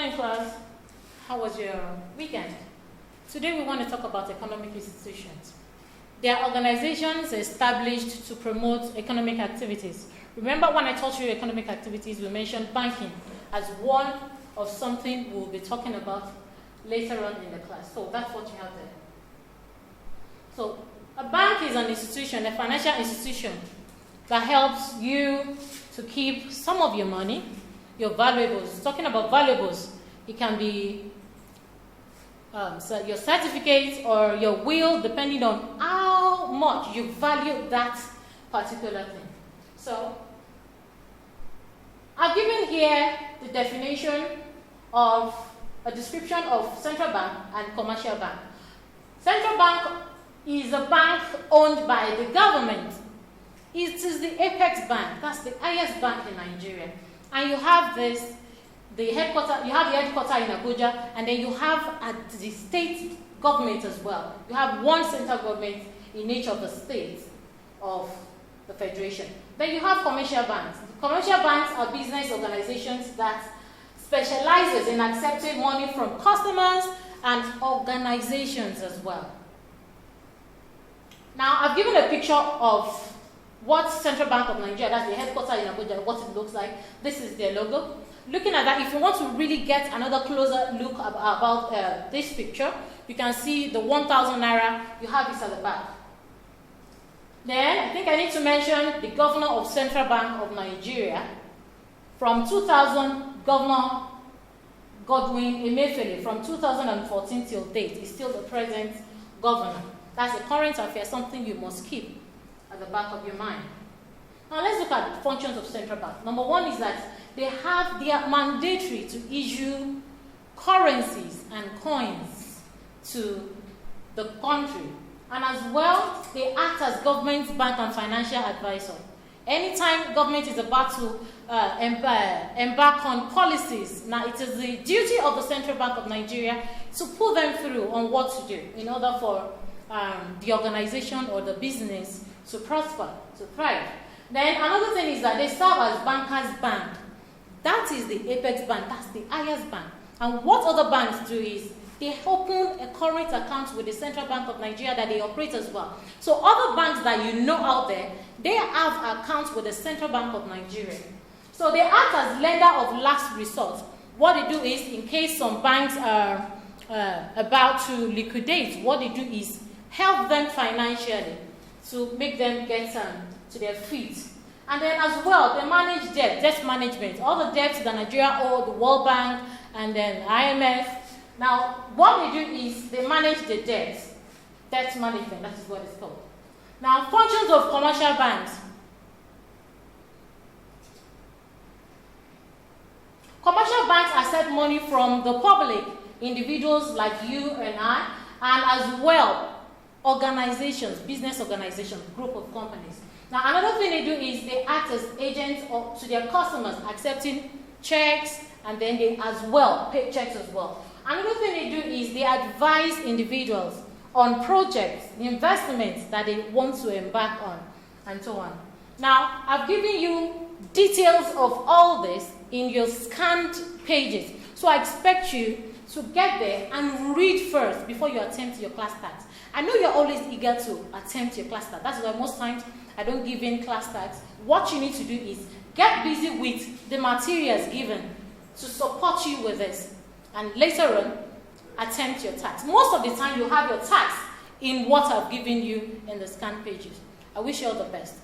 morning, class. How was your weekend? Today we want to talk about economic institutions. They are organizations established to promote economic activities. Remember when I taught you economic activities, we mentioned banking as one of something we'll be talking about later on in the class. So that's what you have there. So a bank is an institution, a financial institution that helps you to keep some of your money, your valuables. Talking about valuables, it can be so your certificate or your will, depending on how much you value that particular thing. So I've given here the definition of a description of central bank and commercial bank. Central bank is a bank owned by the government. It is the apex bank. That's the highest bank in Nigeria. And you have the headquarters in Abuja, and then you have at the state government as well. You have one central government in each of the states of the federation. Then you have commercial banks. Commercial banks are business organizations that specializes in accepting money from customers and organizations as well. Now, I've given a picture of what Central Bank of Nigeria, that's the headquarters in Abuja, what it looks like. This is their logo. Looking at that, if you want to really get another closer look about this picture, you can see the 1,000 naira, you have this at the back. Then, I think I need to mention the governor of Central Bank of Nigeria. From 2000, Governor Godwin Emefiele, from 2014 till date, is still the present governor. That's a current affair, something you must keep at the back of your mind. Now let's look at the functions of central bank. Number one is that they are mandatory to issue currencies and coins to the country. And as well, they act as government's bank and financial advisor. Anytime government is about to embark on policies, now it is the duty of the Central Bank of Nigeria to put them through on what to do in order for the organization or the business to prosper, to thrive. Then another thing is that they serve as bankers' bank. That is the apex bank, that's the highest bank. And what other banks do is they open a current account with the Central Bank of Nigeria that they operate as well. So other banks that you know out there, they have accounts with the Central Bank of Nigeria. So they act as lender of last resort. What they do is, in case some banks are about to liquidate, what they do is help them financially to make them get to their feet. And then as well, they manage debt management. All the debts that Nigeria owe, the World Bank, and then IMF. Now, what they do is they manage the debt management, that is what it's called. Now, functions of commercial banks. Commercial banks accept money from the public, individuals like you and I, and as well, organizations, business organizations, group of companies. Now, another thing they do is they act as agents to their customers, accepting checks, and then they as well pay checks as well. Another thing they do is they advise individuals on projects, investments that they want to embark on, and so on. Now, I've given you details of all this in your scanned pages. So I expect you to get there and read first before you attempt your class tags. I know you're always eager to attempt your class tag. That's why most times I don't give in class tags. What you need to do is get busy with the materials given to support you with this. And later on, attempt your tags. Most of the time, you have your tags in what I've given you in the scanned pages. I wish you all the best.